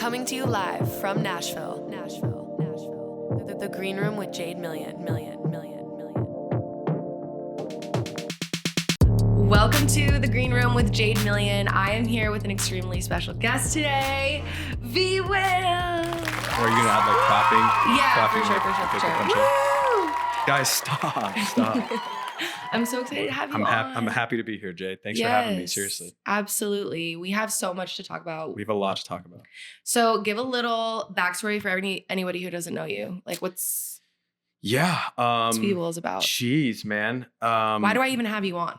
Coming to you live from Nashville. The Green Room with Jade Million. Welcome to The Green Room with Jade Million. I am here with an extremely special guest today, Vwillz. Or are you gonna add like clapping? Yeah, Clapping, for sure. Woo! Guys, stop. I'm so excited to have you on. I'm happy to be here, Jade. Thanks for having me, seriously. Absolutely. We have so much to talk about. We have a lot to talk about. So give a little backstory for anybody who doesn't know you. Like what's Vwillz about? Jeez, man. Why do I even have you on?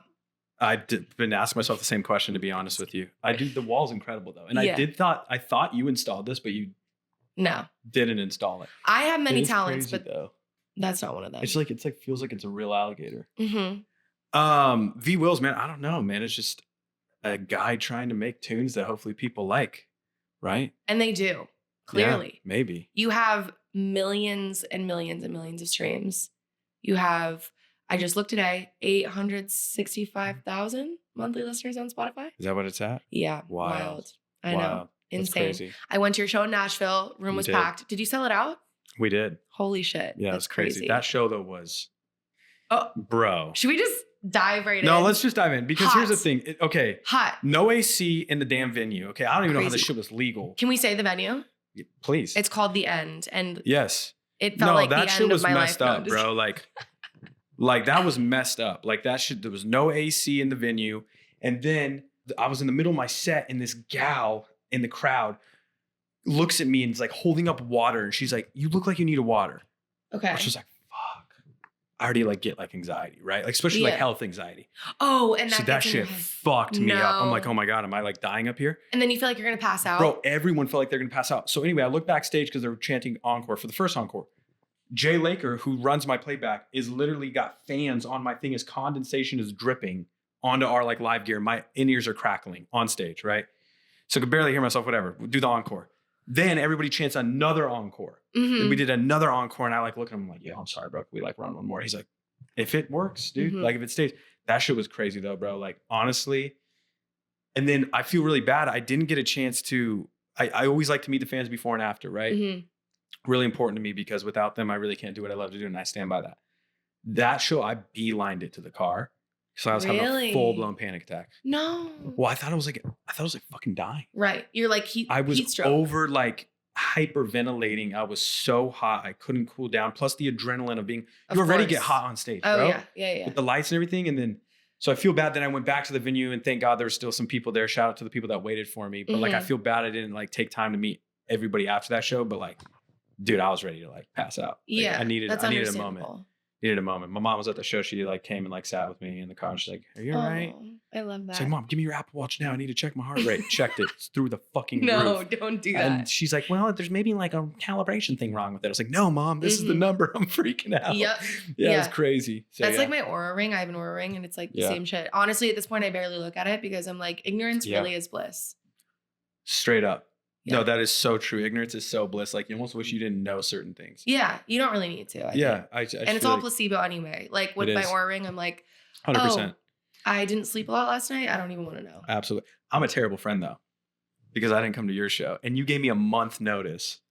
I've been asking myself the same question, to be honest with you. The wall's incredible though. And Yeah. I thought you installed this, but you No. didn't install it. I have many It is talents, crazy, but though. that's not one of them. It's like feels like it's a real alligator. Mm-hmm. Vwillz, man, I don't know, man. It's just a guy trying to make tunes that hopefully people like, right? And they do, clearly. Yeah, maybe. You have millions and millions and millions of streams. You have, I just looked today, 865,000 monthly listeners on Spotify. Is that what it's at? Yeah. Wild. I know. That's Insane. crazy. I went to your show in Nashville. Room You was did. packed. Did you sell it out? We did. Holy shit. Yeah, That's it's crazy. That show though was, Oh. bro. Should we just dive right in? No, let's just dive in because here's the Hot. thing. Okay, Hot. no AC in the damn venue. Okay, I don't even know how this Crazy. shit was legal. Can we say the venue? Please. It's called The End. And Yes. it felt No, like that the shit end was of my messed life. No, up, I'm just bro. Like that was messed up. Like that shit. There was no AC in the venue, and then I was in the middle of my set, and this gal in the crowd looks at me and is like holding up water, and she's like, "You look like you need a water." Okay. I was just like, "Fuck." I already like get like anxiety, right? Like especially like Yeah. health anxiety. Oh, and So that that gets in your shit head. fucked me up. I'm No. like, oh my God, am I like dying up here? And then you feel like you're gonna pass out. Bro, everyone felt like they're gonna pass out. So anyway, I look backstage because they were chanting encore for the first encore. Jay Laker, who runs my playback, is literally got fans on my thing as condensation is dripping onto our like live gear. My in-ears are crackling on stage, right? So I could barely hear myself, whatever. We'll do the encore. Then everybody chants another encore. Mhm. And we did another encore, and I like look at him I'm like, yeah, I'm sorry, bro. Can we like run one more? He's like, if it works, dude, Mhm. like if it stays. That shit was crazy though, bro. Like honestly. And then I feel really bad. I didn't get a chance to, I always like to meet the fans before and after, right? Mhm. Really important to me because without them, I really can't do what I love to do. And I stand by that. That show, I beelined it to the car. So I was having Really? a full-blown panic attack. No. Well, I thought I was fucking dying. Right. You're like heat I stroke. was over like hyperventilating. I was so hot. I couldn't cool down. Plus the adrenaline of being, Of you already course. get hot on stage, Oh bro. yeah. With the lights and everything. And then, so I feel bad that I went back to the venue and thank God there were still some people there. Shout out to the people that waited for me. But like, I Mhm. feel bad I didn't like take time to meet everybody after that show. But like, dude, I was ready to like pass out. Like, Yeah. I needed that's a moment. understandable. Needed a moment. My mom was at the show. She like came and like sat with me in the car. And she's like, "Are you all right?" Oh, I love that. It's like, "Mom, give me your Apple Watch now. I need to check my heart rate." Checked it. It's through the fucking no, roof. don't do that. And she's like, "Well, there's maybe like a calibration thing wrong with it." I was like, "No, Mom, this is the Mhm. number." I'm freaking out. Yep. Yeah, it's crazy. So, That's yeah. like my Aura ring. I have an Aura ring and it's like the Yeah. same shit. Honestly, at this point, I barely look at it because I'm like, ignorance Yeah. really is bliss. Straight up. Yeah. No, that is so true. Ignorance is so bliss. Like you almost wish you didn't know certain things. Yeah, you don't really need to. I Yeah. think. And it's all placebo anyway. Like with It my is. Aura ring, I'm like, 100%. I didn't sleep a lot last night. I don't even want to know. Absolutely. I'm a terrible friend though, because I didn't come to your show and you gave me a month notice.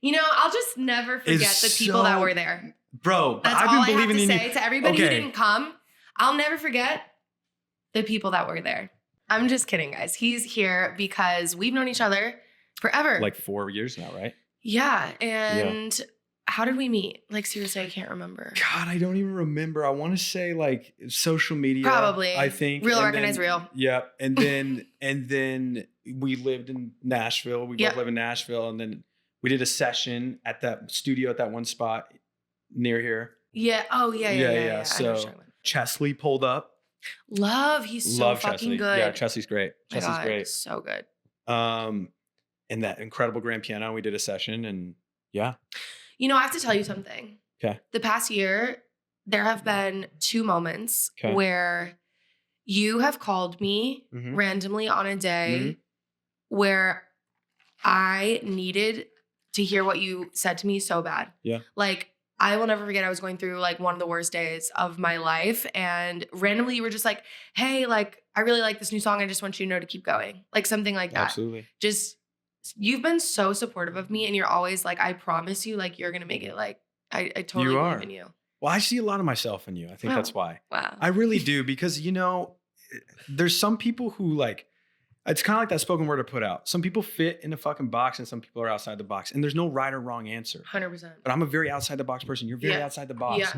You know, I'll just never forget the people that were there. Bro, That's I've all been I have believing to in say you. to everybody who Okay. didn't come. I'll never forget the people that were there. I'm just kidding, guys. He's here because we've known each other forever. Like 4 years now, right? Yeah. And how did we meet? Like, seriously, I can't remember. God, I don't even remember. I want to say like social media. Probably. I think. Real and recognize then- real. Yep. And then and then we lived in Nashville. We Yep. both live in Nashville. And then we did a session at that studio at that one spot near here. Yeah. Oh, yeah. Yeah. I know what you're So talking about. Chesley pulled up. Love. He's so Love fucking Chesley. good. Yeah, Chesley's great. My Chesley's God, great. so good. And that incredible grand piano. We did a session and yeah. You know, I have to tell you something. Okay. The past year, there have been 2 moments Okay. where you have called me Mhm. randomly on a day where I needed to hear what you said to me so bad. Yeah. Like, I will never forget I was going through like one of the worst days of my life. And randomly you were just like, hey, like, I really like this new song. I just want you to know to keep going. Like something like that. Absolutely. Just you've been so supportive of me, and you're always like, I promise you, like, you're going to make it. Like, I totally believe in you. Well, I see a lot of myself in you. I think that's why. Wow. I really do, because, you know, there's some people who like, it's kind of like that spoken word I put out. Some people fit in a fucking box and some people are outside the box, and there's no right or wrong answer. 100%. But I'm a very outside the box person. You're very outside the box. Yeah.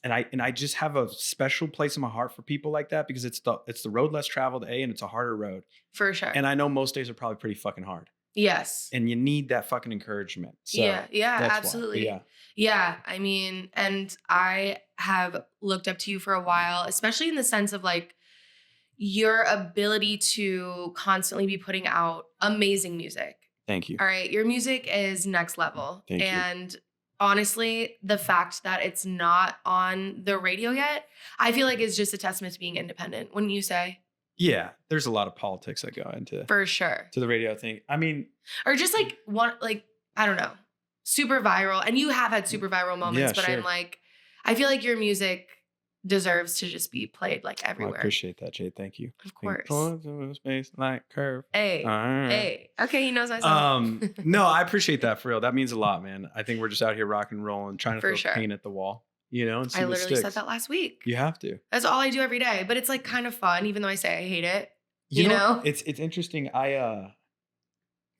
And I just have a special place in my heart for people like that, because it's the road less traveled, and it's a harder road. For sure. And I know most days are probably pretty fucking hard. Yes. And you need that fucking encouragement. So yeah, absolutely. Yeah. I mean, and I have looked up to you for a while, especially in the sense of like your ability to constantly be putting out amazing music. Thank you. All right. Your music is next level. Thank you. And honestly, the fact that it's not on the radio yet, I feel like is just a testament to being independent, wouldn't you say? Yeah, there's a lot of politics that go into for sure to the radio thing. I mean, or just like one, like, I don't know, super viral. And you have had super viral moments, but sure. I'm like, I feel like your music deserves to just be played like everywhere. I appreciate that, Jade. Thank you. Of course. Space like curve. Hey. Hey. Okay, he knows my song. No, I appreciate that for real. That means a lot, man. I think we're just out here rock and rolling, trying to throw paint at the wall. You know, and see I literally said that last week. You have to. That's all I do every day. But it's like kind of fun, even though I say I hate it. You know? It's interesting. I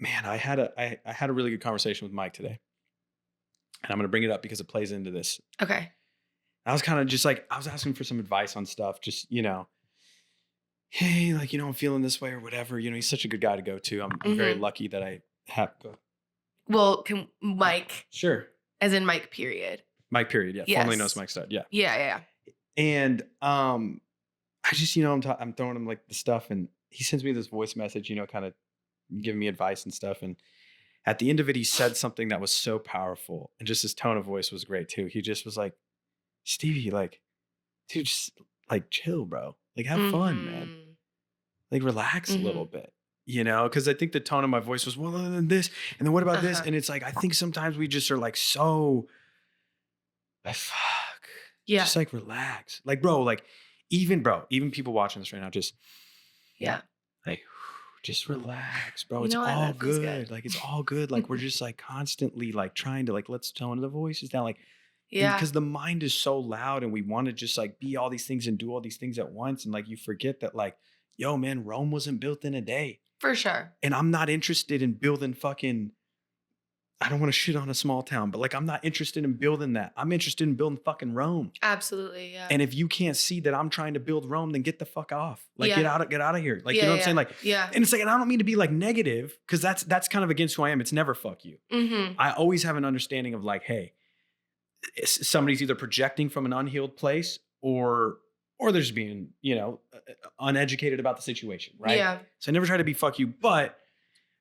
had a really good conversation with Mike today. And I'm gonna bring it up because it plays into this. Okay. I was kind of just like, I was asking for some advice on stuff, just, you know, hey, like, you know, I'm feeling this way or whatever. You know, he's such a good guy to go to. I'm very lucky that I have. Well, can Mike? Sure. As in Mike, period. Mike, period. Yeah. Yes. Formerly known as Mike Stud. Yeah. Yeah. And I just, you know, I'm throwing him like the stuff, and he sends me this voice message, you know, kind of giving me advice and stuff. And at the end of it, he said something that was so powerful, and just his tone of voice was great too. He just was like, Stevie, like, dude, just like chill, bro. Like, have fun, man. Like, relax a little bit, you know? Because I think the tone of my voice was, well, and then this, and then what about this? And it's like, I think sometimes we just are like so, like, fuck. Yeah. Just like relax. Like, bro, like, even people watching this right now, just, like, just relax, bro. It's all good. Like, it's all good. Like, we're just like constantly like trying to like, let's tone the voices down. Like, because the mind is so loud, and we want to just like be all these things and do all these things at once. And like, you forget that like, yo, man, Rome wasn't built in a day. For sure. And I'm not interested in building fucking, I don't want to shit on a small town, but like, I'm not interested in building that. I'm interested in building fucking Rome. Absolutely. Yeah. And if you can't see that I'm trying to build Rome, then get the fuck off. Like, get out of here. Like, you know what I'm saying? Like, and it's like, and I don't mean to be like negative, because that's kind of against who I am. It's never fuck you. I always have an understanding of like, hey, somebody's either projecting from an unhealed place, or they're just being, you know, uneducated about the situation, right? Yeah. So I never try to be fuck you, but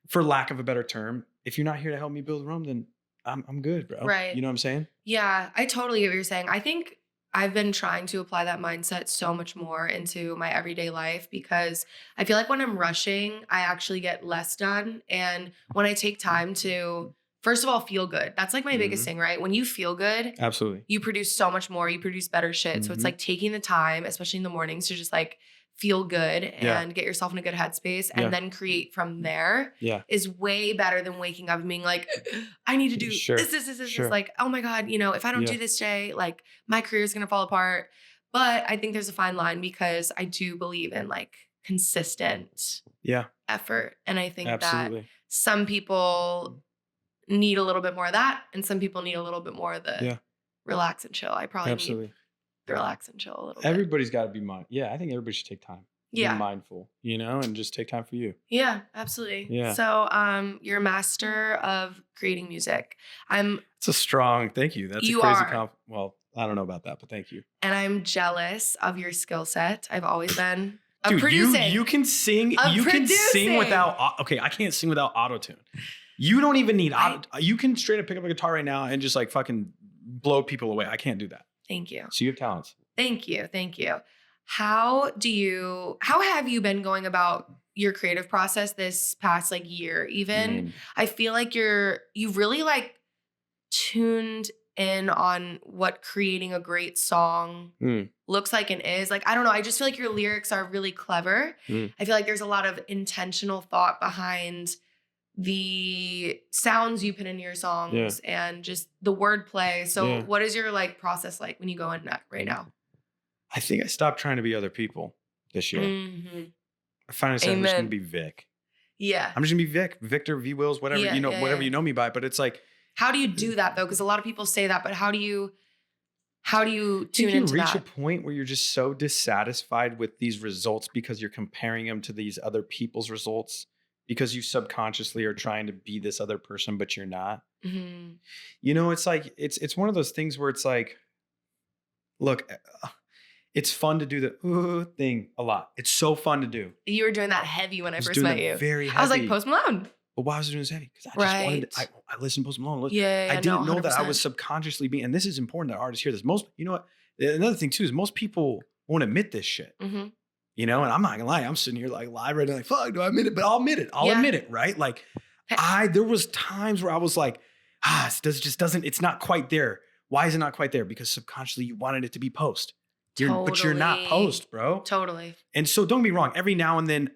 for lack of a better term, if you're not here to help me build Rome, then I'm good, bro. Right. You know what I'm saying? Yeah, I totally get what you're saying. I think I've been trying to apply that mindset so much more into my everyday life, because I feel like when I'm rushing, I actually get less done. And when I take time to, first of all, feel good. That's like my biggest thing, right? When you feel good, absolutely, you produce so much more. You produce better shit. So it's like taking the time, especially in the mornings, to just like feel good and get yourself in a good headspace, and then create from there is way better than waking up and being like, I need to do this. Like, oh my God, you know, if I don't do this today, like my career is going to fall apart. But I think there's a fine line, because I do believe in like consistent effort. And I think that some people need a little bit more of that, and some people need a little bit more of the relax and chill. I probably need the relax and chill a little bit. Everybody's got to be I think everybody should take time. Be mindful, you know, and just take time for you. Yeah, absolutely. Yeah. So you're a master of creating music. It's a strong, thank you. That's a crazy well, I don't know about that, but thank you. And I'm jealous of your skill set. I've always been Dude, producing. You can sing. You can sing without, okay, I can't sing without auto-tune. You don't even need you can straight up pick up a guitar right now and just like fucking blow people away. I can't do that. Thank you. So you have talents. Thank you. How have you been going about your creative process this past like year even? I feel like you've really like tuned in on what creating a great song looks like and is. Like, I don't know. I just feel like your lyrics are really clever. I feel like there's a lot of intentional thought behind the sounds you put into your songs and just the wordplay. So what is your like process like when you go in right now? I think I stopped trying to be other people this year. I finally said I'm just going to be Vic. Yeah. I'm just going to be Vic, Victor, Vwillz, whatever, whatever you know me by. But it's like, how do you do that though? Because a lot of people say that, but how do you tune into that? You reach a point where you're just so dissatisfied with these results because you're comparing them to these other people's results because you subconsciously are trying to be this other person, but you're not. You know, it's like, it's one of those things where it's like, look, it's fun to do the thing a lot. It's so fun to do. You were doing that heavy when I first met you. Very heavy. I was like, Post Malone. But why was I doing this heavy? Because I just wanted to, I listened to Post Malone. I didn't know that I was subconsciously being, and this is important that artists hear this. You know what? Another thing too is most people won't admit this shit. You know, and I'm not gonna lie, I'm sitting here like live right now, like, fuck, do I admit it? But I'll admit it. I'll admit it, right? Like there was times where I was like, it's not quite there. Why is it not quite there? Because subconsciously you wanted it to be Post. But you're not Post, bro. Totally. And so don't get me wrong, every now and then,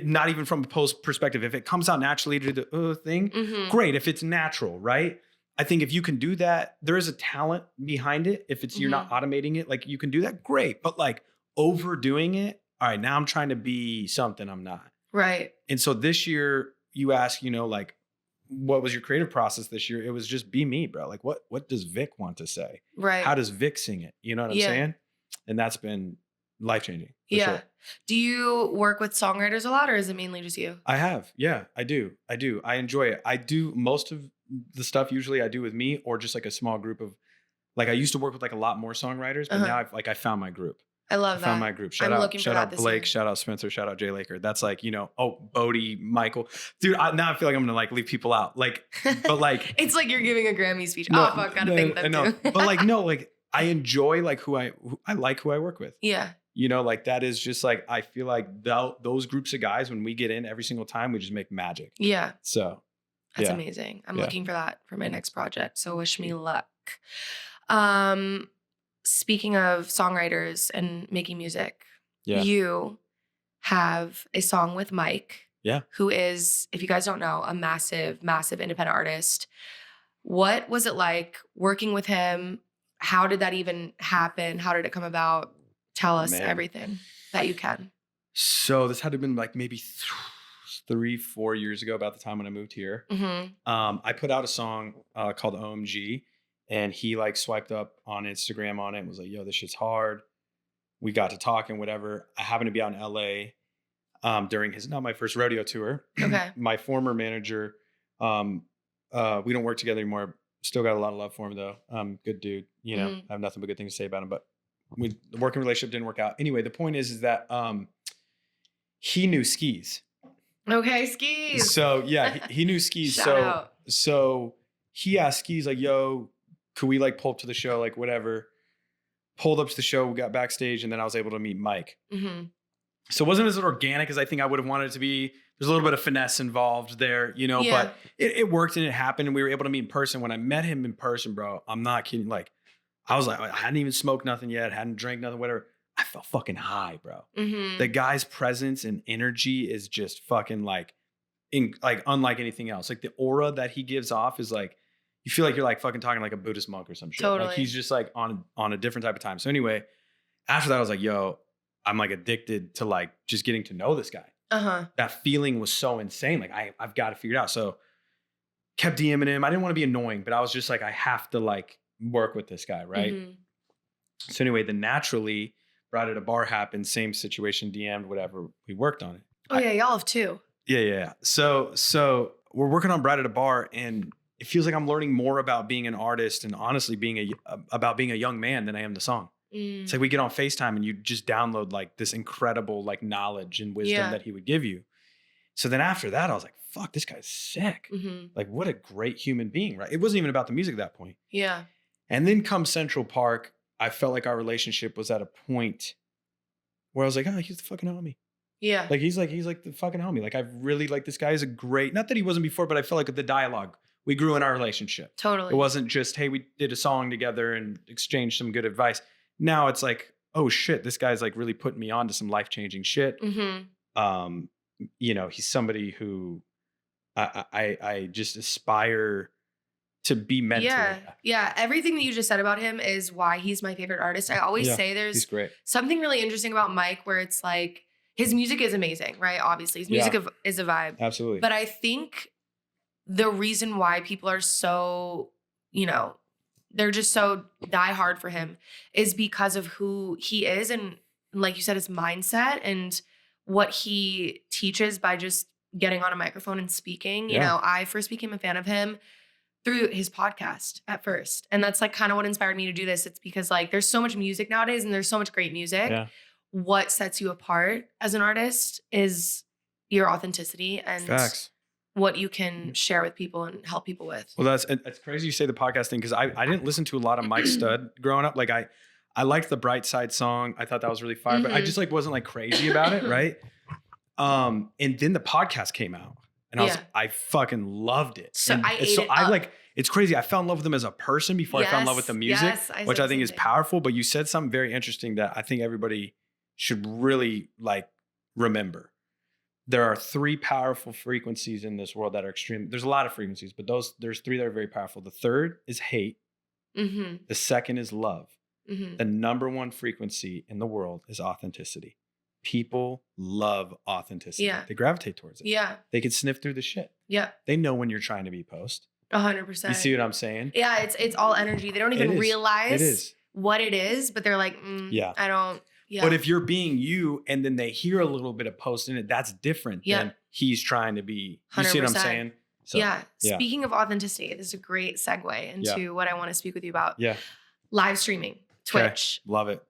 not even from a Post perspective, if it comes out naturally to the thing, great. If it's natural, right? I think if you can do that, there is a talent behind it. If it's you're not automating it, like you can do that, great. But like overdoing it, all right, now I'm trying to be something I'm not. Right. And so this year, you ask, you know, like, what was your creative process this year? It was just be me, bro. Like, what does Vic want to say? Right. How does Vic sing it? You know what I'm saying? And that's been life-changing. Sure. Do you work with songwriters a lot, or is it mainly just you? I have. Yeah, I do. I enjoy it. I do most of the stuff usually I do with me or just like a small group of, like I used to work with like a lot more songwriters, but now I found my group. I love that. Found my group. Shout out Blake, shout out Spencer, shout out Jay Laker. That's like, you know, Bodie, Michael. Dude, now I feel like I'm gonna like leave people out. Like, but like it's like you're giving a Grammy speech. Gotta thank them too. But like, no, like I enjoy like who I work with. Yeah. You know, like that is just like, I feel like those groups of guys, when we get in every single time, we just make magic. Yeah. So that's amazing. I'm looking for that for my next project. So wish me luck. Speaking of songwriters and making music, you have a song with Mike. Yeah. Who is, if you guys don't know, a massive, massive independent artist. What was it like working with him? How did that even happen? How did it come about? Tell us everything that you can. So this had to have been like maybe 3-4 years ago, about the time when I moved here. I put out a song called OMG, and he like swiped up on Instagram on it and was like, yo, this shit's hard. We got to talking, whatever. I happened to be out in LA during not my first rodeo tour. Okay. My former manager, we don't work together anymore. Still got a lot of love for him though. Good dude. You know, I have nothing but good things to say about him, but the working relationship didn't work out. Anyway, the point is that he knew skis. Okay, skis. So yeah, he knew skis. Shout out. So he asked skis like, yo, could we like pull up to the show, like whatever. Pulled up to the show, we got backstage, and then I was able to meet Mike. So it wasn't as organic as I think I would have wanted it to be. There's a little bit of finesse involved there, you know, but it worked and it happened, and we were able to meet in person. When I met him in person, bro, I'm not kidding. Like, I was like, I hadn't even smoked nothing yet, hadn't drank nothing, whatever. I felt fucking high, bro. The guy's presence and energy is just fucking like, unlike anything else. Like the aura that he gives off is like, you feel like you're like fucking talking like a Buddhist monk or some shit. Totally. Like he's just like on a different type of time. So anyway, after that, I was like, yo, I'm like addicted to like just getting to know this guy. That feeling was so insane. Like I've got to figure it out. So kept DMing him. I didn't want to be annoying, but I was just like, I have to like work with this guy, right? So anyway, then naturally, Bride at a Bar happened, same situation, DM'd, whatever. We worked on it. Oh yeah, y'all have two. Yeah. So we're working on Bride at a Bar, and it feels like I'm learning more about being an artist and honestly about being a young man than I am the song. It's like we get on FaceTime and you just download like this incredible like knowledge and wisdom that he would give you. So then after that, I was like, fuck, this guy's sick. Like what a great human being, right? It wasn't even about the music at that point. Yeah. And then come Central Park, I felt like our relationship was at a point where I was like, oh, he's the fucking homie. Yeah. Like he's like the fucking homie. Like I really like this guy is a great, not that he wasn't before, but I felt like the dialogue, we grew in our relationship. Totally. It wasn't just, hey, we did a song together and exchanged some good advice. Now it's like, oh shit, this guy's like really putting me on to some life-changing shit. You know, he's somebody who I just aspire to be mentally. Yeah. Everything that you just said about him is why he's my favorite artist. I always say there's something really interesting about Mike where it's like his music is amazing, right? Obviously, his music is a vibe. Absolutely. But I think the reason why people are so, they're just so diehard for him is because of who he is. And like you said, his mindset and what he teaches by just getting on a microphone and speaking. You know, I first became a fan of him through his podcast at first. And that's like kind of what inspired me to do this. It's because like there's so much music nowadays and there's so much great music. Yeah. What sets you apart as an artist is your authenticity and Facts. What you can share with people and help people with. Well, it's crazy you say the podcast thing because I didn't listen to a lot of Mike Stud growing up. Like I liked the Bright Side song. I thought that was really fire, but I just like wasn't like crazy about it, right? And then the podcast came out, and I fucking loved it. So it's crazy. I fell in love with him as a person before I fell in love with the music, which I think is powerful. But you said something very interesting that I think everybody should really like remember. There are 3 powerful frequencies in this world that are extreme. There's a lot of frequencies, but there's 3 that are very powerful. The third is hate. Mm-hmm. The second is love. Mm-hmm. The number 1 frequency in the world is authenticity. People love authenticity. Yeah. They gravitate towards it. Yeah. They can sniff through the shit. Yeah. They know when you're trying to be post. 100%. You see what I'm saying? Yeah, it's all energy. They don't even realize what it is, but they're like, I don't. Yeah. But if you're being you and then they hear a little bit of post in it, that's different than he's trying to be. You 100%. See what I'm saying? So, Speaking of authenticity, this is a great segue into what I want to speak with you about. Yeah. Live streaming, Twitch. Okay. Love it.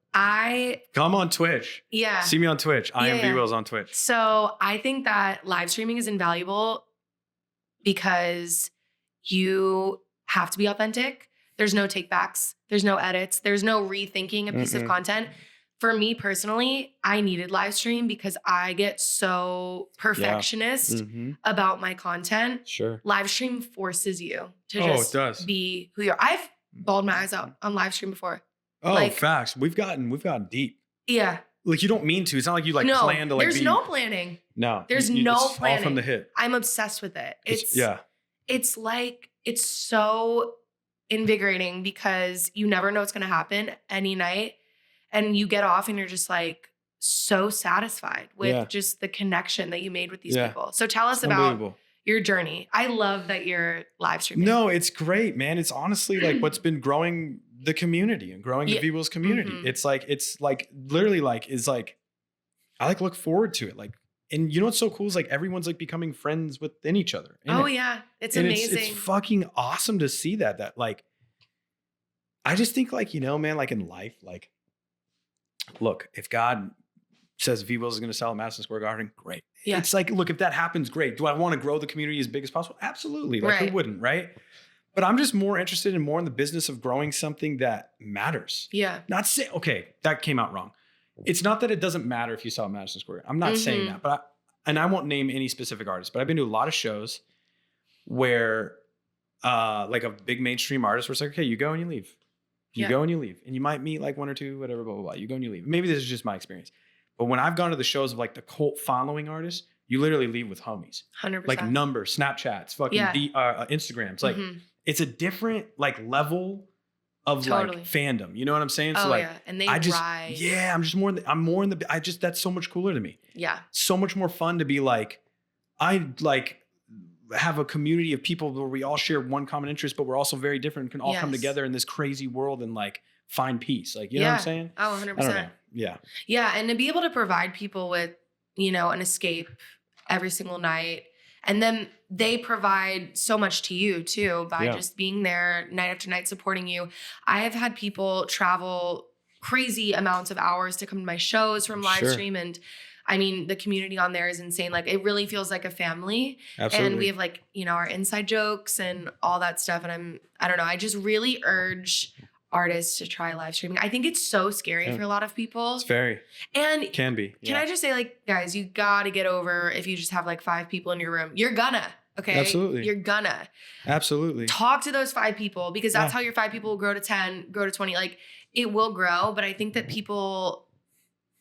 Come on Twitch. Yeah. See me on Twitch. I am Vwillz on Twitch. So I think that live streaming is invaluable because you have to be authentic. There's no takebacks. There's no edits. There's no rethinking a piece of content. For me personally, I needed live stream because I get so perfectionist about my content. Sure. Live stream forces you to just be who you are. I've bawled my eyes out on live stream before. Oh, facts. We've gotten deep. Yeah. Like you don't mean to. It's not like you like plan to like there's no planning. No. There's no planning. All from the hip. I'm obsessed with it. It's like it's so invigorating because you never know what's going to happen any night. And you get off and you're just like so satisfied with just the connection that you made with these people. So tell us about your journey. I love that you're live streaming. No, it's great, man. It's honestly like what's been growing the community and growing the Vwillz community. Mm-hmm. It's like literally like is like I like look forward to it. Like, and you know what's so cool is like everyone's like becoming friends within each other. Yeah. It's amazing. It's fucking awesome to see that like I just think like, man, like in life, like look, if God says Vwillz is going to sell at Madison Square Garden, great. Yeah. It's like, look, if that happens, great. Do I want to grow the community as big as possible? Absolutely. Like who wouldn't, right? But I'm just more interested in more in the business of growing something that matters. Yeah. Not say, okay, that came out wrong. It's not that it doesn't matter if you sell at Madison Square Garden. I'm not saying that, but I won't name any specific artists, but I've been to a lot of shows where like a big mainstream artist where it's like, okay, you go and you leave. You go and you leave. And you might meet like 1 or 2, whatever, blah, blah, blah. You go and you leave. Maybe this is just my experience. But when I've gone to the shows of like the cult following artists, you literally leave with homies. 100%. Like numbers, Snapchats, fucking Instagrams. Like it's a different like level of like fandom. You know what I'm saying? So like, and they rise. Yeah, I'm more in the, that's so much cooler to me. Yeah. So much more fun to be like, I like have a community of people where we all share one common interest, but we're also very different and can all come together in this crazy world and like find peace. Like, you know what I'm saying? Oh, 100%. Yeah. Yeah. And to be able to provide people with, an escape every single night. And then they provide so much to you too, by just being there night after night, supporting you. I have had people travel crazy amounts of hours to come to my shows from live stream. And I mean, the community on there is insane. Like it really feels like a family. Absolutely. And we have like, our inside jokes and all that stuff. And I don't know, I just really urge artists to try live streaming. I think it's so scary for a lot of people. It's very. And it can be. Can I just say like, guys, you got to get over if you just have like 5 people in your room. You're gonna. Okay. Absolutely. You're gonna. Absolutely. Talk to those 5 people because that's how your 5 people will grow to 10, grow to 20. Like it will grow. But I think that people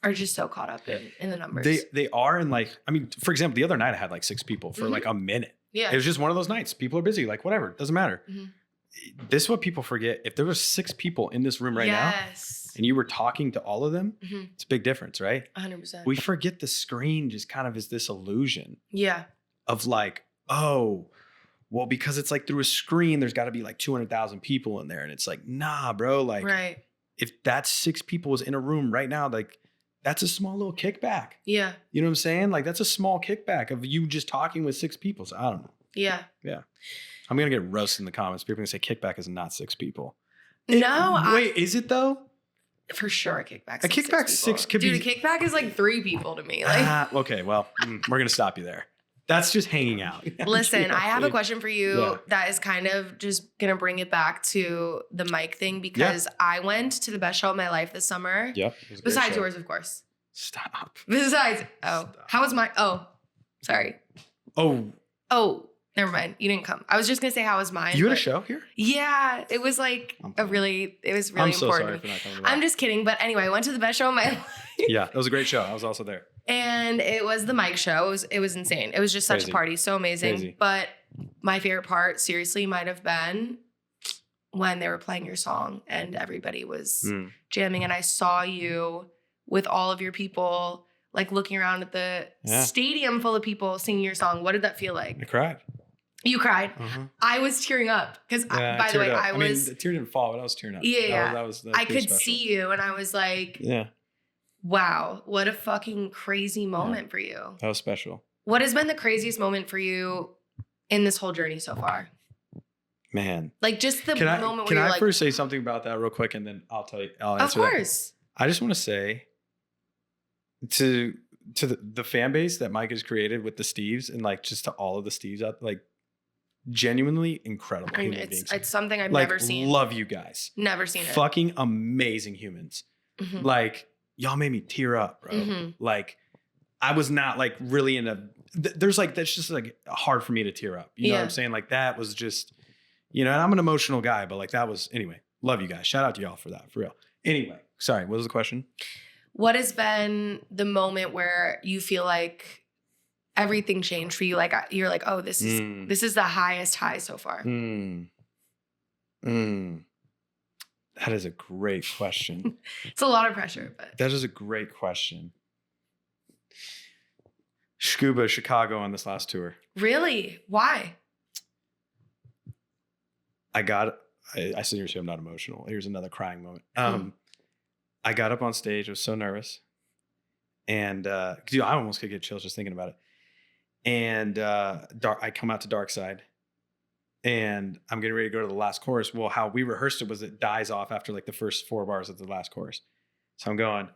are just so caught up in the numbers. They are. And like, I mean, for example, the other night I had like 6 people for like a minute. Yeah. It was just one of those nights. People are busy, like whatever, doesn't matter. This is what people forget. If there were 6 people in this room right now and you were talking to all of them, it's a big difference, right? 100%. We forget the screen just kind of is this illusion. Yeah. Of like, oh, well, because it's like through a screen, there's got to be like 200,000 people in there. And it's like, nah, bro. Like, if that 6 people was in a room right now, like, that's a small little kickback. Yeah. You know what I'm saying? Like, that's a small kickback of you just talking with 6 people. So I don't know. Yeah. Yeah. I'm going to get roasted in the comments. People are going to say kickback is not 6 people. No. Wait, is it though? For sure, a kickback. A kickback 6 could be. Dude, a kickback is like 3 people to me. Like, okay, well, we're going to stop you there. That's just hanging out. Listen, I have a question for you that is kind of just going to bring it back to the mic thing because I went to the best show of my life this summer. Yeah. Besides yours, of course. Stop. Besides. How was mine? Oh, sorry. Oh, never mind. You didn't come. I was just going to say how was mine. You had a show here? Yeah. It was like it was really I'm important. So sorry for not coming. I'm just kidding. But anyway, I went to the best show of my life. Yeah, it was a great show. I was also there. And it was the mic show. It was insane. It was just such a party. So amazing. Crazy. But my favorite part, seriously, might have been when they were playing your song and everybody was jamming. And I saw you with all of your people, like looking around at the stadium full of people singing your song. What did that feel like? I cried. You cried. I was tearing up because, by the way, I mean, the tear didn't fall, but I was tearing up. Yeah, that was I could see you, and I was like, wow, what a fucking crazy moment for you. That was special. What has been the craziest moment for you in this whole journey so far? Man, like just the moment where you're like. Can I first say something about that real quick, and then I'll tell you. I'll answer. Of course. I just want to say to the fan base that Mike has created with the Steves, and like just to all of the Steves out, like. Genuinely incredible human beings. It's something I've never seen. Love you guys. Never seen it. Fucking amazing humans. Like y'all made me tear up, bro. Like I was not like really in a. There's like that's just like hard for me to tear up. You know what I'm saying? Like that was just, and I'm an emotional guy, but like that was anyway. Love you guys. Shout out to y'all for that, for real. Anyway, sorry. What was the question? What has been the moment where you feel like everything changed for you? Like you're like, oh, this is the highest high so far. That is a great question. It's a lot of pressure, but that is a great question. Scuba Chicago on this last tour. Really? Why? I seriously, I'm not emotional. Here's another crying moment. I got up on stage. I was so nervous. And dude, I almost could get chills just thinking about it. And I come out to Dark Side and I'm getting ready to go to the last chorus. Well, how we rehearsed it was it dies off after like the first 4 bars of the last chorus. So I'm going,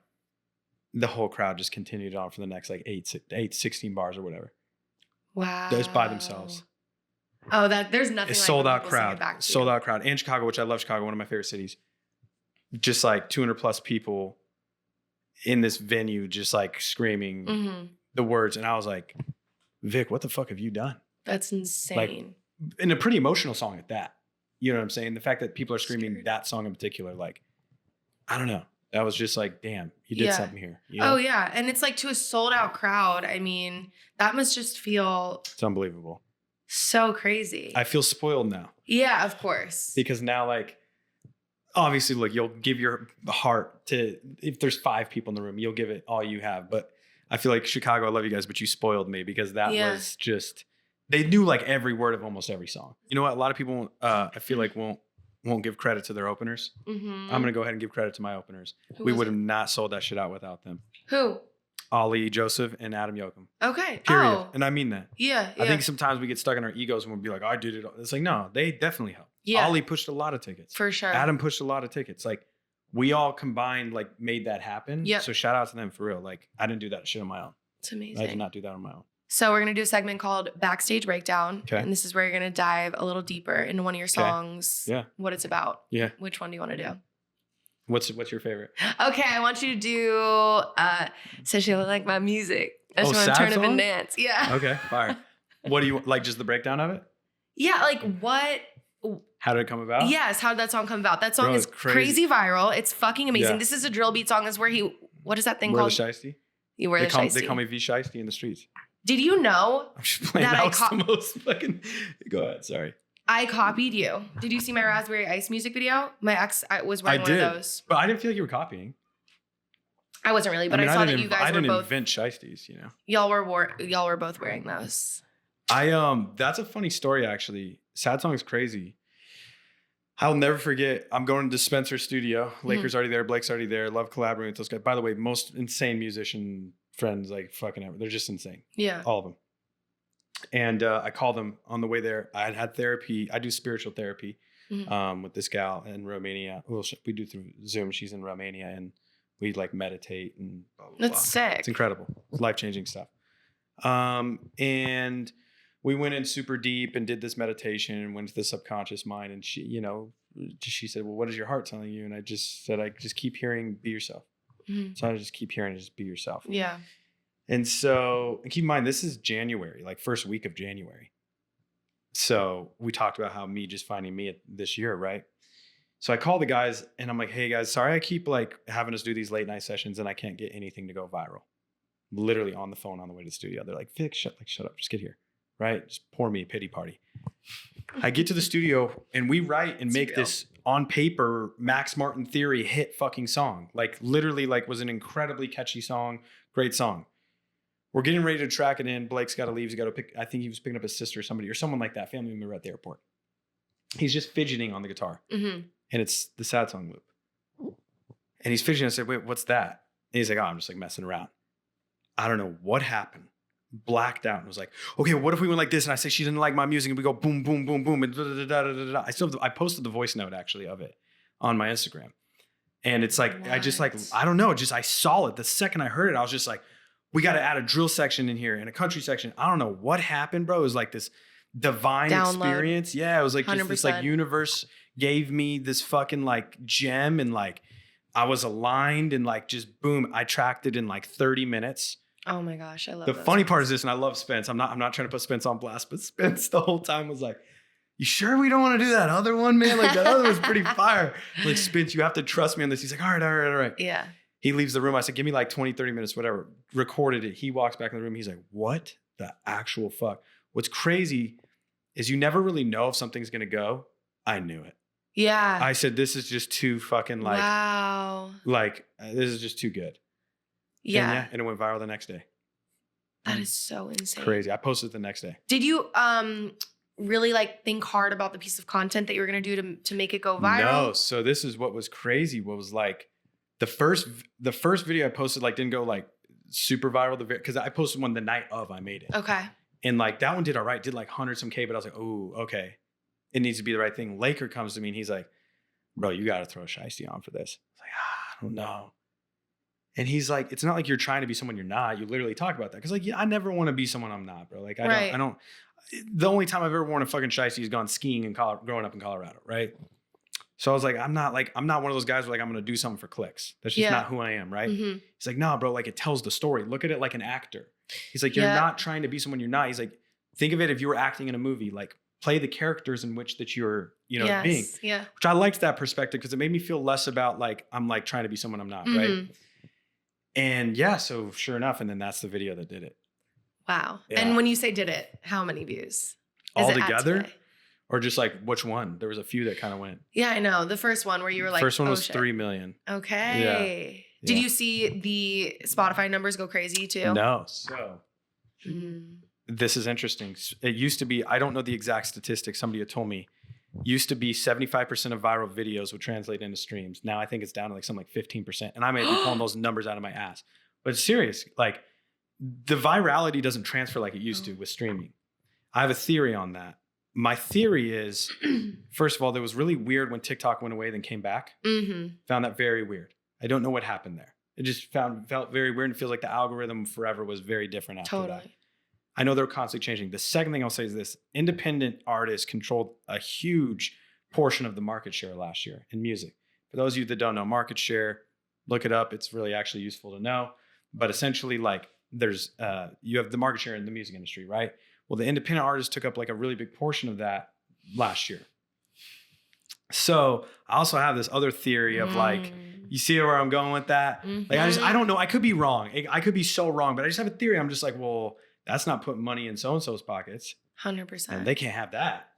the whole crowd just continued on for the next like 16 bars or whatever. Wow. Just by themselves. Oh, there's nothing. It's like sold out crowd. Sold out crowd. And Chicago, which I love Chicago, one of my favorite cities. Just like 200 plus people in this venue, just like screaming the words. And I was like, Vic, what the fuck have you done? That's insane. Like, in a pretty emotional song at that. You know what I'm saying? The fact that people are screaming that song in particular, like, I don't know. That was just like, damn, you did something here. You know? Oh, yeah. And it's like to a sold out crowd. I mean, that must just feel... It's unbelievable. So crazy. I feel spoiled now. Yeah, of course. Because now, like, obviously, look, you'll give your heart to... If there's 5 people in the room, you'll give it all you have. But I feel like Chicago, I love you guys, but you spoiled me because that was just... They knew like every word of almost every song. You know what? A lot of people, I feel like won't give credit to their openers. I'm going to go ahead and give credit to my openers. We would have not sold that shit out without them. Who? Ollie Joseph and Adam Yoakum. Okay. Period. Oh. And I mean that. Yeah. I think sometimes we get stuck in our egos and we'll be like, I did it. It's like, no, they definitely helped. Yeah. Ollie pushed a lot of tickets. For sure. Adam pushed a lot of tickets. Like we all combined, like made that happen. Yeah. So shout out to them for real. Like I didn't do that shit on my own. It's amazing. I did not do that on my own. So we're going to do a segment called Backstage Breakdown. Okay. And this is where you're going to dive a little deeper into one of your songs. Yeah. What it's about. Yeah. Which one do you want to do? What's your favorite? Okay. I want you to do Says She Like My Music. I just want to turn up and dance. Yeah. Okay. Fire. What do you like? Just the breakdown of it? Yeah. Like what? How did it come about? Yes. How did that song come about? That song is crazy viral. It's fucking amazing. Yeah. This is a drill beat song. Is where what is that thing called? The Shiesty. You wear the Shiesty. They call me V Shiesty in the streets. Did you know I'm just playing that the most fucking... Go ahead, sorry. I copied you. Did you see my Raspberry Ice music video? My ex was wearing one of those. But I didn't feel like you were copying. I wasn't really, but I saw that you guys were both... I didn't invent shiesties, you know. Y'all were both wearing those. That's a funny story, actually. Sad Song is crazy. I'll never forget. I'm going to Spencer's studio. Laker's already there. Blake's already there. Love collaborating with those guys. By the way, most insane musician friends, like fucking ever. They're just insane. Yeah. All of them. And I called them on the way there. I had therapy. I do spiritual therapy with this gal in Romania. Well, we do through Zoom. She's in Romania, and we like meditate and blah, blah, That's sick. It's incredible. Life-changing stuff. And we went in super deep and did this meditation and went to the subconscious mind. And she, you know, she said, well, what is your heart telling you? And I just said, I just keep hearing, be yourself. So I just keep hearing, just be yourself. Yeah. And so, and keep in mind, this is January, like first week of January. So we talked about how me just finding me this year, right? So I call the guys and I'm like, hey guys, sorry I keep like having us do these late night sessions and I can't get anything to go viral. Literally on the phone on the way to the studio. They're like, Vic, shut up, just get here. Right? Just pour me a pity party. I get to the studio and we write and make this on paper Max Martin theory hit fucking song. Like literally like was an incredibly catchy song, great song. We're getting ready to track it in. Blake's got to leave. He's got to pick, I think he was picking up his sister or somebody or someone like that, family member at the airport. He's just fidgeting on the guitar. And it's the Sad Song loop. And he's fidgeting. I said, wait, what's that? And he's like, oh, I'm just like messing around. I don't know what happened. Blacked out and was like, okay, what if we went like this? And I say she didn't like my music and we go boom, boom, boom, boom, and da da da da da da. I posted the voice note actually of it on my Instagram. And it's like, what? I just like, I don't know, just I saw it. The second I heard it, I was just like, we got to add a drill section in here and a country section. I don't know what happened, bro. It was like this divine experience. Yeah, it was like just this like universe gave me this fucking like gem and like I was aligned and like just boom, I tracked it in like 30 minutes. Oh my gosh, I love the funny part is this, and I love Spence. I'm not trying to put Spence on blast, but Spence the whole time was like, you sure we don't want to do that other one, man? Like that other was pretty fire. Like Spence, you have to trust me on this. He's like, all right. Yeah. He leaves the room. I said, give me like 20, 30 minutes, whatever. Recorded it. He walks back in the room. He's like, what the actual fuck? What's crazy is you never really know if something's going to go. I knew it. Yeah. I said, this is just too fucking like, wow. Like, this is just too good. Yeah. And it went viral the next day. That is so insane. It's crazy. I posted it the next day. Did you really like think hard about the piece of content that you were going to do to make it go viral? No. So this is what was crazy. What was like, the first video I posted like didn't go like super viral because I posted one the night of I made it. Okay. And like that one did all right, did like 100 some K, but I was like, oh, okay. It needs to be the right thing. Laker comes to me and he's like, bro, you got to throw a shiesty on for this. I was like, I don't know. And he's like, it's not like you're trying to be someone you're not. You literally talk about that. Cause like, yeah, I never want to be someone I'm not, bro. Like I don't, the only time I've ever worn a fucking shiesty is gone skiing in growing up in Colorado. Right. So I was like, I'm not one of those guys where like, I'm going to do something for clicks. That's just not who I am. Right. He's like, no, bro, like it tells the story. Look at it like an actor. He's like, you're not trying to be someone you're not. He's like, think of it if you were acting in a movie, like play the characters in which that you're, being. Yeah. Which I liked that perspective because it made me feel less about like, I'm like trying to be someone I'm not. Right. And yeah, so sure enough. And then that's the video that did it. Wow. Yeah. And when you say did it, how many views? All together? Or just like which one? There was a few that kind of went. Yeah, I know. The first one where you were like, first one was 3 million. Okay. Yeah. Did you see the Spotify numbers go crazy too? No. So this is interesting. It used to be, I don't know the exact statistics. Somebody had told me, used to be 75% of viral videos would translate into streams. Now I think it's down to like something like 15%. And I may be pulling those numbers out of my ass. But it's serious. Like the virality doesn't transfer like it used to with streaming. I have a theory on that. My theory is, first of all, that was really weird when TikTok went away, then came back. Found that very weird. I don't know what happened there. It just felt very weird and feels like the algorithm forever was very different after that. I know they're constantly changing. The second thing I'll say is this. Independent artists controlled a huge portion of the market share last year in music. For those of you that don't know market share, look it up. It's really actually useful to know. But essentially, like there's you have the market share in the music industry, right? Well, the independent artists took up like a really big portion of that last year. So I also have this other theory of like, you see where I'm going with that? Like I don't know. I could be wrong. I could be so wrong, but I just have a theory. I'm just like, well, That's not putting money in so-and-so's pockets. 100%. And they can't have that.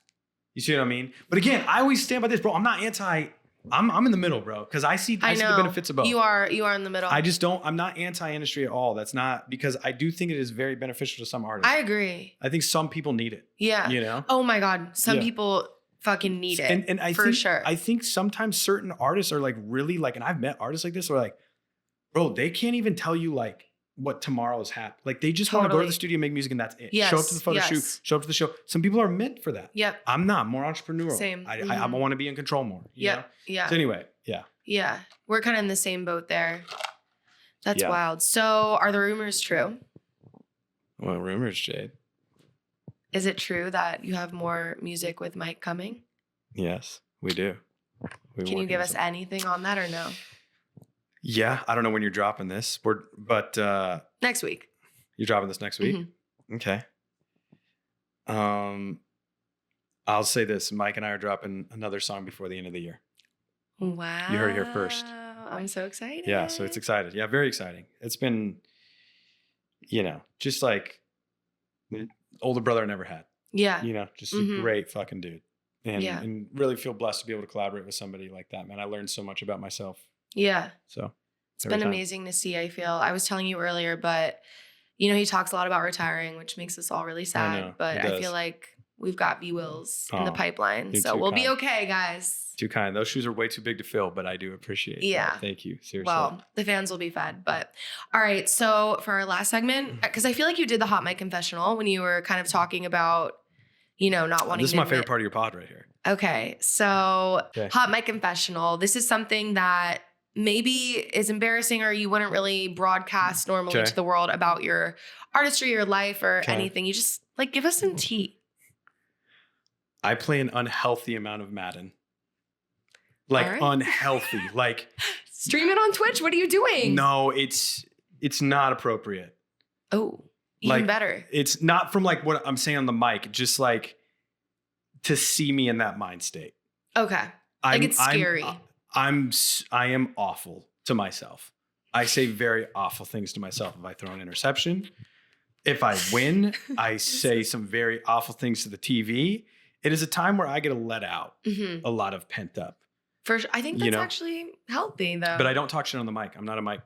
You see what I mean? But again, I always stand by this, bro. I'm not anti. I'm in the middle, bro. Because I see the benefits of both. You are in the middle. I'm not anti-industry at all. That's not, because I do think it is very beneficial to some artists. I agree. I think some people need it. Yeah. You know? Oh my God. Some people fucking need it. And I for think, sure. I think sometimes certain artists are like really like, and I've met artists like this who are like, bro, they can't even tell you like what tomorrow's happening. Like they just want to go to the studio, make music, and that's it. Show up to the photo shoot, show up to the show. Some people are meant for that. Yep. I'm not. More entrepreneurial. Same. I want to be in control more. You know? So anyway, yeah. Yeah. We're kind of in the same boat there. That's wild. So are the rumors true? Well, rumors, Jade. Is it true that you have more music with Mike coming? Yes, we do. Can you give us anything on that or no? Yeah, I don't know when you're dropping this, but next week. You're dropping this next week? Mm-hmm. Okay. I'll say this. Mike and I are dropping another song before the end of the year. Wow. You heard it here first. I'm so excited. Yeah, so it's excited. Yeah, very exciting. It's been, just like older brother I never had. Yeah. Just a great fucking dude. And really feel blessed to be able to collaborate with somebody like that, man. I learned so much about myself. Yeah. So it's been amazing to see, I feel. I was telling you earlier, but he talks a lot about retiring, which makes us all really sad. But I feel like we've got Vwillz in the pipeline. So we'll be okay, guys. Too kind. Those shoes are way too big to fill, but I do appreciate that. Thank you. Seriously. Well, the fans will be fed. But all right. So for our last segment, because I feel like you did the hot mic confessional when you were kind of talking about, not wanting to. This is my favorite part of your pod right here. Okay. So hot mic confessional. This is something that maybe is embarrassing or you wouldn't really broadcast normally to the world about your artistry, your life, or anything. You just give us some tea. I play an unhealthy amount of Madden. Unhealthy. Stream it on Twitch. What are you doing? No, it's not appropriate. Oh, even better. It's not from what I'm saying on the mic, just to see me in that mind state. Okay. It's scary. I am awful to myself. I say very awful things to myself. If I throw an interception, if I win, I say some very awful things to the TV. It is a time where I get to let out a lot of pent up. For sure. I think that's actually healthy though. But I don't talk shit on the mic. I'm not a mic.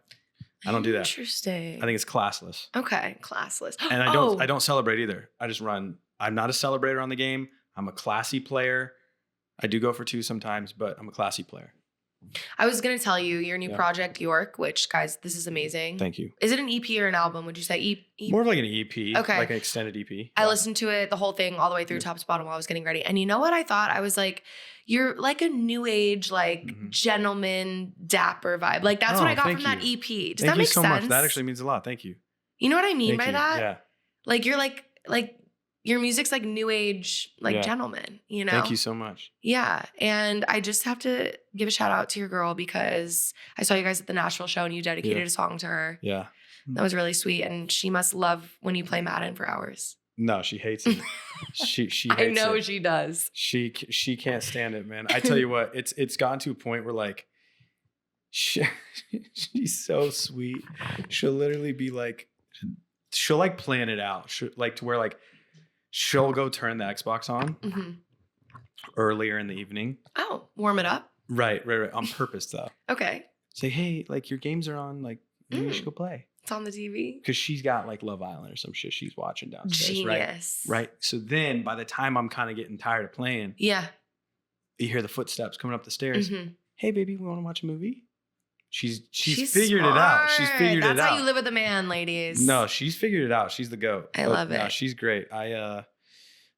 I don't do that. Interesting. I think it's classless. Okay. Classless. And I don't celebrate either. I just run. I'm not a celebrator on the game. I'm a classy player. I do go for two sometimes, but I'm a classy player. I was going to tell you your new project, York, which, guys, this is amazing. Thank you. Is it an EP or an album? Would you say EP? More of an EP. Okay. Like an extended EP. I listened to it, the whole thing, all the way through top to bottom while I was getting ready. And you know what I thought? I was like, you're like a new age, gentleman, dapper vibe. That's what I got from that EP. Does that make sense? Thank you so much. That actually means a lot. Thank you. You know what I mean by that? Yeah. You're like your music's new age, gentleman, Thank you so much. Yeah. And I just have to give a shout out to your girl because I saw you guys at the Nashville show and you dedicated a song to her. Yeah. That was really sweet. And she must love when you play Madden for hours. No, she hates it. She hates I know it. she does. She can't stand it, man. I tell you what, it's gotten to a point where she's so sweet. She'll literally be she'll plan it out. To where she'll go turn the Xbox on earlier in the evening. Oh, warm it up. Right. On purpose though. Okay. Say, hey, your games are on. You should go play. It's on the TV. Because she's got Love Island or some shit she's watching downstairs. Genius. Right. So then by the time I'm kind of getting tired of playing, you hear the footsteps coming up the stairs. Hey, baby, we want to watch a movie? She's figured smart. it out. She's figured it out. That's how you live with a man, ladies. No, she's figured it out. She's the GOAT. I love it. No, she's great. I'm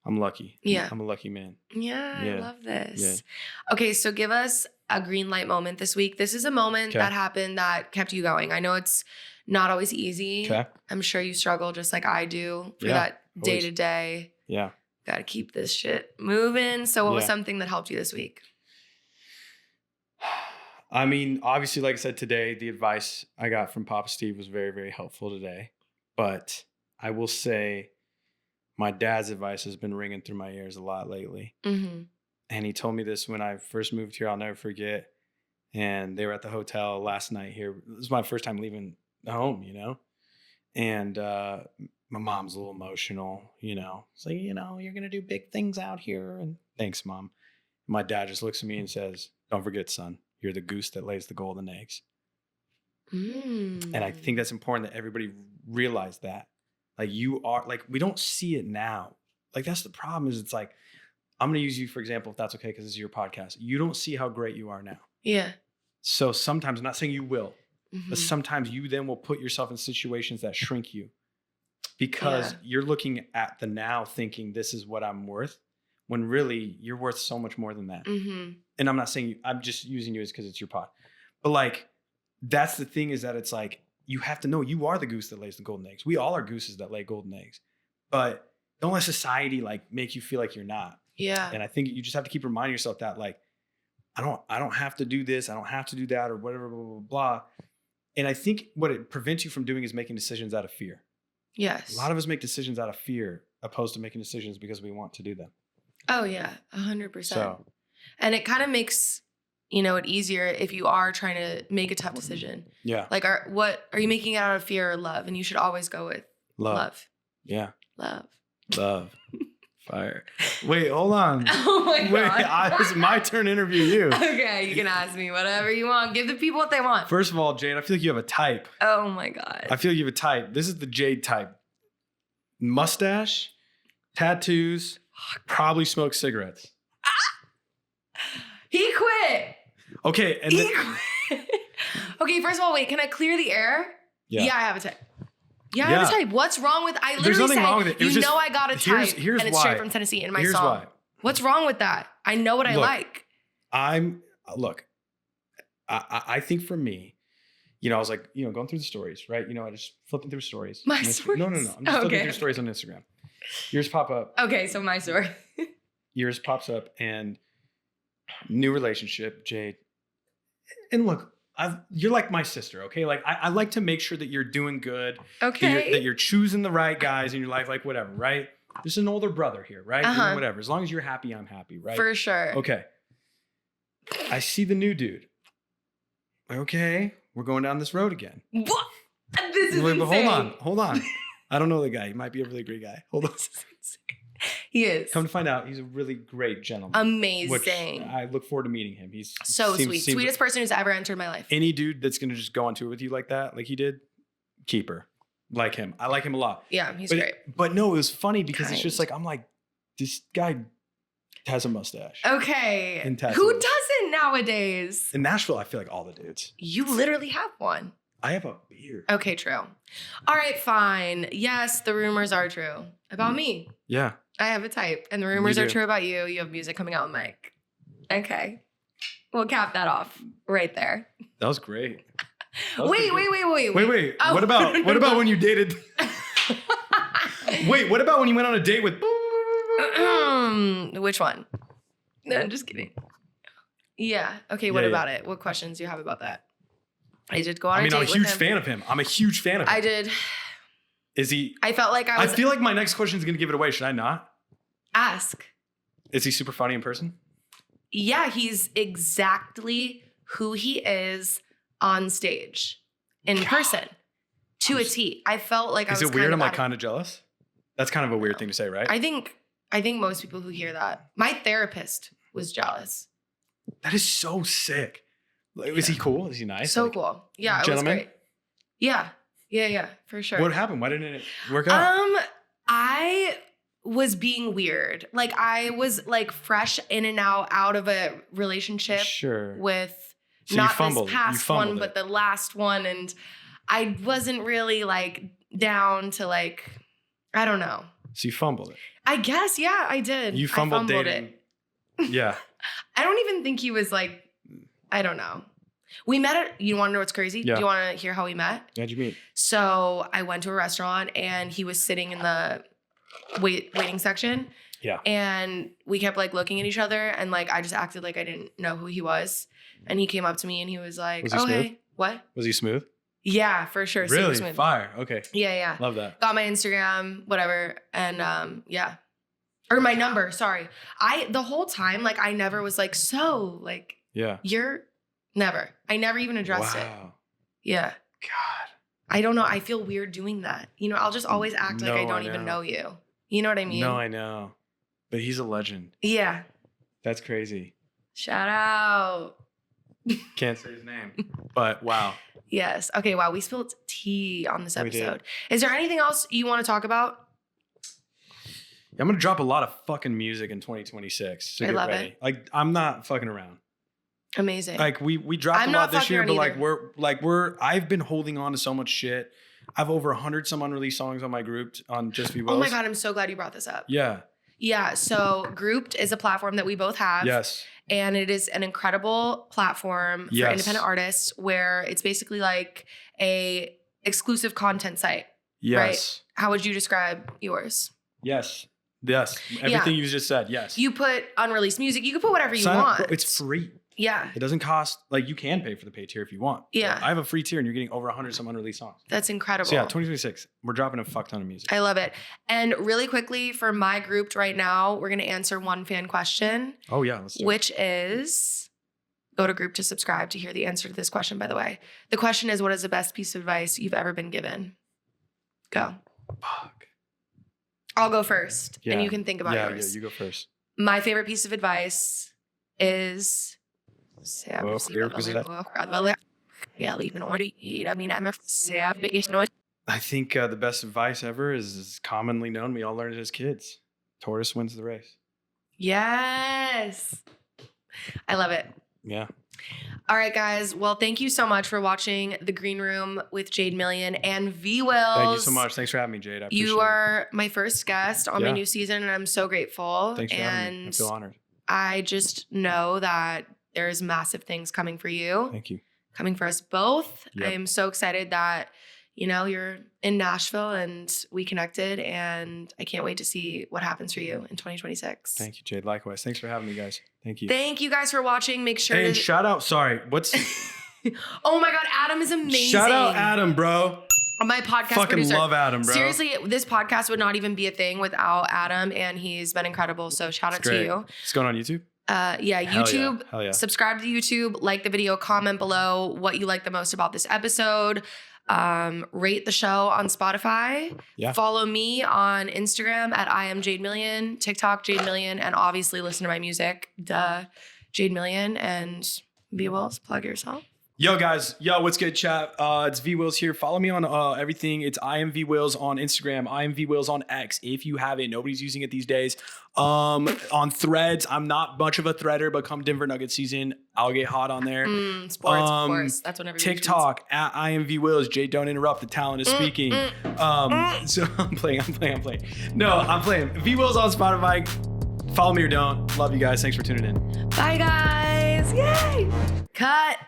lucky. Yeah. I'm a lucky man. Yeah, I love this. Yeah. Okay, so give us a green light moment this week. This is a moment that happened that kept you going. I know it's not always easy. Okay. I'm sure you struggle just like I do for that day to day. Yeah. Got to keep this shit moving. So what was something that helped you this week? I mean, obviously, like I said today, the advice I got from Papa Steve was very, very helpful today. But I will say my dad's advice has been ringing through my ears a lot lately. And he told me this when I first moved here. I'll never forget. And they were at the hotel last night here. This was my first time leaving home, And my mom's a little emotional, So, you're going to do big things out here. And thanks, Mom. My dad just looks at me and says, don't forget, son, you're the goose that lays the golden eggs. And I think that's important that everybody realize that. Like you are, like, we don't see it now. Like that's the problem is it's like, I'm going to use you for example, if that's okay, because this is your podcast. You don't see how great you are now. Yeah. So sometimes, I'm not saying you will, but sometimes you then will put yourself in situations that shrink you because you're looking at the now thinking this is what I'm worth when really you're worth so much more than that. And I'm not saying I'm just using you as because it's your pod, but like, that's the thing is that it's like, you have to know you are the goose that lays the golden eggs. We all are gooses that lay golden eggs, but don't let society like make you feel like you're not. Yeah. And I think you just have to keep reminding yourself that like, I don't have to do this. I don't have to do that or whatever, blah, blah, blah. And I think what it prevents you from doing is making decisions out of fear. Yes. A lot of us make decisions out of fear opposed to making decisions because we want to do them. Oh yeah. 100%. So, and it kind of makes, it easier if you are trying to make a tough decision. Yeah. Like, what are you making it out of fear or love? And you should always go with love. Yeah. Love. Fire. Wait, hold on. Oh my God. Wait, it's my turn to interview you. Okay, you can ask me whatever you want. Give the people what they want. First of all, Jade, I feel like you have a type. Oh my God. I feel like you have a type. This is the Jade type. Mustache, tattoos, probably smokes cigarettes. He quit. Okay. And he quit. Okay, first of all, wait, can I clear the air? Yeah, I have a type. Yeah, I have a type. What's wrong with? I literally There's nothing said, wrong with it. I got a type, here's and it's why. straight from Tennessee in my Here's song. Why. What's wrong with that? I know what I like. I think for me, I was like, going through the stories, right? I just flipping through stories. My stories? No. I'm just flipping through stories on Instagram. Yours pop up. Okay, so my story. Yours pops up and new relationship, Jade. And look, you're like my sister, okay? Like I like to make sure that you're doing good. Okay. That you're choosing the right guys in your life, like whatever, right? Just an older brother here, right? Whatever. As long as you're happy, I'm happy, right? For sure. Okay. I see the new dude. Okay, we're going down this road again. What? This is insane. But hold on. I don't know the guy. He might be a really great guy. Hold on. He is. Come to find out, he's a really great gentleman. Amazing. Which I look forward to meeting him. He's so sweet. Sweetest person who's ever entered my life. Any dude that's going to just go on tour with you like that, like he did, keeper. Like him. I like him a lot. Yeah, he's great. But no, it was funny because it's just like, I'm like, this guy has a mustache. Okay. And tattoos. Who doesn't nowadays? In Nashville, I feel like all the dudes. You literally have one. I have a beard. Okay, true. All right, fine. Yes, the rumors are true about me. Yeah. I have a type, and the rumors are true about you. You have music coming out with Mike. Okay. We'll cap that off right there. That was great. Wait. Oh. What about when you dated? Wait, what about when you went on a date with? Which one? No, I'm just kidding. Yeah. Okay. What about it? What questions do you have about that? I did go on. I'm a huge fan of him. I did. Is he? I felt like I feel like my next question is going to give it away. Should I not? Ask. Is he super funny in person? Yeah, he's exactly who he is on stage, in person, to a T. I felt like I was. Is it weird? I'm like kind of jealous. That's kind of a weird thing to say, right? I think most people who hear that. My therapist was jealous. That is so sick. Is he cool? Is he nice? So cool. Yeah, gentleman? It was great. Yeah, for sure. What happened? Why didn't it work out? I was being weird. Like I was like fresh in and out of a relationship. Sure. With so not this past one, but the last one, and I wasn't really like down to like, I don't know. So you fumbled it. I guess, yeah, I did. You fumbled dating. It. Yeah. I don't even think he was like, I don't know. We met at, you want to know what's crazy? Yeah. Do you want to hear how we met? How'd you meet? So I went to a restaurant and he was sitting in the waiting section. Yeah. And we kept like looking at each other and like I just acted like I didn't know who he was. And he came up to me and he was like, was he smooth? Hey, what? Was he smooth? Yeah, for sure. Really? Super smooth. Fire. Okay. Yeah. Love that. Got my Instagram, whatever. And yeah. Or my number, sorry. The whole time, like I never was like, so like, yeah. you're never. I never even addressed it. Wow. Yeah. God. I don't know. I feel weird doing that. You know, I'll just always act like I don't even know you. You know what I mean? No, I know. But he's a legend. Yeah. That's crazy. Shout out. Can't say his name. But wow. Yes. Okay, wow. We spilled tea on this episode. Is there anything else you want to talk about? I'm going to drop a lot of fucking music in 2026. So I love ready. it. Like, I'm not fucking around. Amazing. Like we dropped a lot this year, but I've been holding on to so much shit. I have over 100 some unreleased songs on my group on just Vwillz. Oh my God, I'm so glad you brought this up. Yeah. Yeah. So Grouped is a platform that we both have. Yes. And it is an incredible platform for independent artists where it's basically like a exclusive content site. Yes. Right? How would you describe yours? Yes. Yes. Everything you just said. Yes. You put unreleased music. You can put whatever you want. It's free. Yeah. It doesn't cost, like, you can pay for the paid tier if you want. Yeah. I have a free tier and you're getting over 100 some unreleased songs. That's incredible. So yeah, 2026, we're dropping a fuck ton of music. I love it. And really quickly for my Grouped right now, we're going to answer one fan question. Oh yeah, let's do it. Which is, go to Group to subscribe to hear the answer to this question, by the way. The question is, what is the best piece of advice you've ever been given? Go. Fuck. I'll go first and you can think about yours. Yeah, you go first. My favorite piece of advice is... I think the best advice ever is commonly known. We all learned it as kids. Tortoise wins the race. Yes. I love it. Yeah. All right, guys. Well, thank you so much for watching The Green Room with Jade Million and Vwillz. Thank you so much. Thanks for having me, Jade. I appreciate it. You are my first guest on my new season, and I'm so grateful. Thanks for having me. I feel honored. I just know that there's massive things coming for you. Thank you. Coming for us both. Yep. I'm so excited that, you know, you're in Nashville and we connected, and I can't wait to see what happens for you in 2026. Thank you, Jade. Likewise. Thanks for having me, guys. Thank you. Thank you guys for watching. Make sure to... shout out. Sorry. What's... Oh my God. Adam is amazing. Shout out Adam, bro. My podcast fucking producer. Love Adam, bro. Seriously, this podcast would not even be a thing without Adam, and he's been incredible. So shout out to you. It's going on YouTube? Yeah, YouTube. Hell yeah. Subscribe to YouTube, like the video, comment below what you like the most about this episode. Rate the show on Spotify. Yeah. Follow me on Instagram at I am Jade Million, TikTok Jade Million, and obviously listen to my music, Jade Million, and Vwillz. Plug yourself. Yo, guys. Yo, what's good, chat? It's Vwillz here. Follow me on everything. It's I am Vwillz on Instagram. I am Vwillz on X. If you have it, nobody's using it these days. On Threads, I'm not much of a threader, but come Denver Nuggets season, I'll get hot on there. Sports, of course. That's what everybody TikTok at I am Vwillz. Jay, don't interrupt. The talent is speaking. So I'm playing. No, I'm playing. Vwillz on Spotify. Follow me or don't. Love you guys. Thanks for tuning in. Bye, guys.